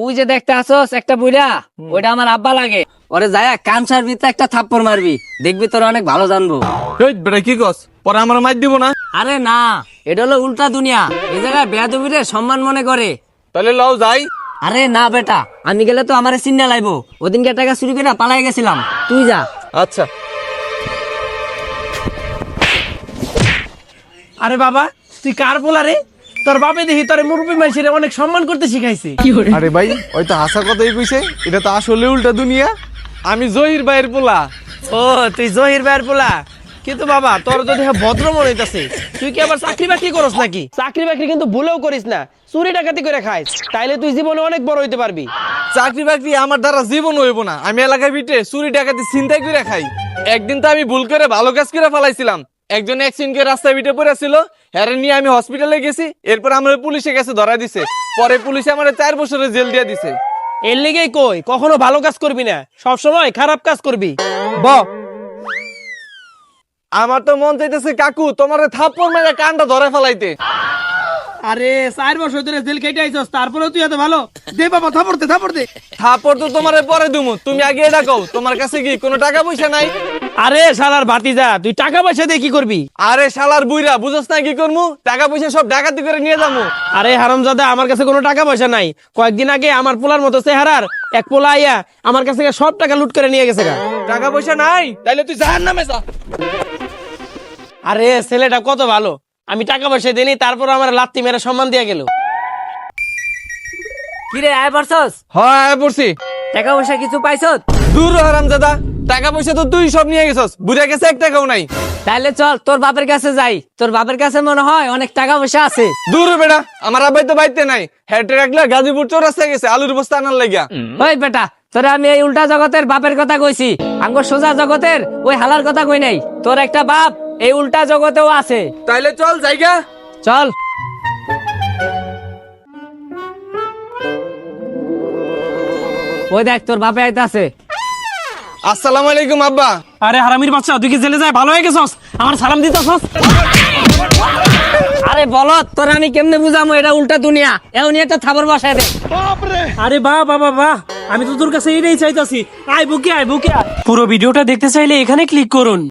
ওই যে দেখতে আসোস একটা বুইড়া, ওইটা আমার আব্বা লাগে। ওরে যায় কানসার ভিতরে একটা থাপ্পড় মারবি, দেখবি তোর অনেক ভালো জানবো। এই বেটা কি কস? পরে আমার মাইর দিব না? আরে না, এটা হলো উল্টা দুনিয়া। এই জায়গায় বেয়াদবিরে সম্মান মনে করে। তাহলে লও যাই। আরে না বেটা, আমি গেলে তো আমারে চিন্না লাইবো। ওদিনকে টাকা চুরি করে পালাই গেছিলাম, তুই যা। আচ্ছা। আরে বাবা, তুই কার পোলা রে? তোর বাপে দেখি তোর মুরব্বী মানুষের অনেক সম্মান করতে শিখাইছে। আরে ভাই, ওই তো হাসা কথাই কইছে, এটা তো আসলে উল্টা দুনিয়া। আমি জহির ভাইয়ের পোলা। ও, তুই জহির ভাইয়ের পোলা? কিন্তু বাবা, তোর যদি ভদ্র মনে হইতাছে, তুই কি আবার চাকরি বাকরি করস নাকি? চাকরি বাকরি কিন্তু ভুলেও করিস না, চুরি ডাকাতি করে খাইস, তাইলে তুই জীবনে অনেক বড় হইতে পারবি। চাকরি বাকরি আমার দ্বারা জীবন হইব না। আমি এলাকায় বিটে চুরি ডাকাতি চিন্তাই করে খাই। একদিন তো আমি ভুল করে ভালো কাজ করে ফেলাইছিলাম। একজন অ্যাক্সিডেন্ট করে রাস্তায় বিটে পড়েছিল, হ্যারে নিয়ে আমি হসপিটালে গেছি। এরপর আমার পুলিশে গেছে ধরা দিছে। পরে পুলিশে আমার 4 বছরের জেল দিয়ে দিছে। এর লিগেই কই, কখনো ভালো কাজ করবি না, সবসময় খারাপ কাজ করবি। আমার তো মন চাইতেছে কাকু তোমার থাপ্পড় মেরে কানটা ধরে ফেলাইতে। আরে 4 বছর ধরে জেল কেটে আইছস, তারপরেও তুই এত ভালো? দে বাবা, থাপড় দে, থাপড় দে। থাপ্পড় তো তোমারে পরে দিমু, তুমি আগে এটা কও, তোমার কাছে কি কোনো টাকা পয়সা নাই? আরে শালার ভাতিজা, তুই টাকা পয়সা দিয়ে কি করবি? আরে শালার বুইরা, বুঝছ না কি করমু? টাকা পয়সা সব ডাকাতি করে নিয়ে যাবো। আরে হারামজাদা, আমার কাছে কোনো টাকা পয়সা নাই। কয়েকদিন আগে আমার পোলার মতো চেহারার এক পোলা আইয়া আমার কাছে সব টাকা লুট করে নিয়ে গেছে গা। টাকা পয়সা নাই? তাইলে তুই জাহান্নামে যা। আরে ছেলেটা কত ভালো, আমি টাকা পয়সা দিইনি, তারপর আমার লাত্তি মেরে সম্মান দিয়ে গেল। কিরে আয় পারছস? হ্যাঁ পড়ছি। টাকা পয়সা কিছু পাইছত? দূর হারামজাদা, টাকা পয়সা তো তুই সব নিয়ে গেছস, বুড়া গেছে 1 টাকাও নাই। তাইলে চল তোর বাপের কাছে যাই, তোর বাপের কাছে মনে হয় অনেক টাকা পয়সা আছে। দূর বেটা, আমার আব্বাই তো বাইতে নাই। হেঁটে রাখলে গাজীপুর চৌরাস্তায় গেছে আলুর বস্তা আনার লাগিয়া। ওই বেটা, তোরা আমি এই উল্টা জগতের বাপের কথা কইছি, আঙ্গ সোজা জগতের ওই হালার কথা কই নাই। তোর একটা বাপ এই উল্টা জগতেও আছে। তাইলে চল জায়গা। চল। ওই দেখ তোর বাপে আইতাছে। আসসালামু আলাইকুম আব্বা। আরে হারামির বাচ্চা, তুই কি জেলে যায় ভালো হয়ে গেছস? আমার সালাম দিতেছস? আরে বলত, তোর আমি কেমনে বুঝামো এটা উল্টা দুনিয়া? এমনি একটা থাবর বসায় দে। আরে বাহ বাবা বাহ, আমি তো তোর কাছে এটাই চাইতাছি। আয় বুকে আয়, বুকে আয়। পুরো ভিডিওটা দেখতে চাইলে এখানে ক্লিক করুন।